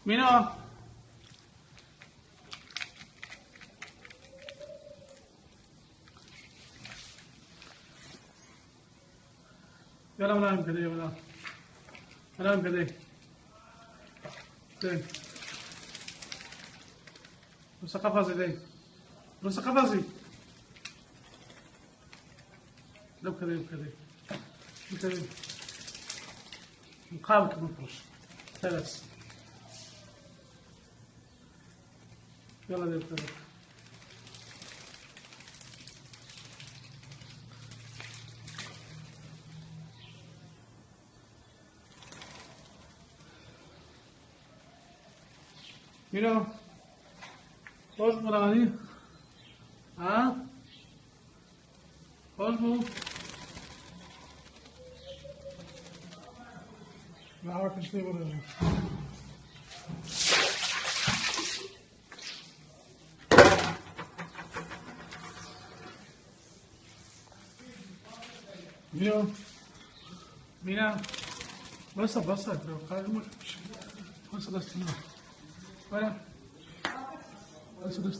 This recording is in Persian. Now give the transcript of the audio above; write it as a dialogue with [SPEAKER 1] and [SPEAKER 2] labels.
[SPEAKER 1] مینا يلا منام كده يلا منام كده ده بس قفزي ده بس قفزي لو كده كده مقابلك المفرش ثلاث يلا ده كده Mira, hoş mu Rani? Ha? Hoş mu? معاك شيء ولا مينا مينا بس لو قاعد مش بس ولا بس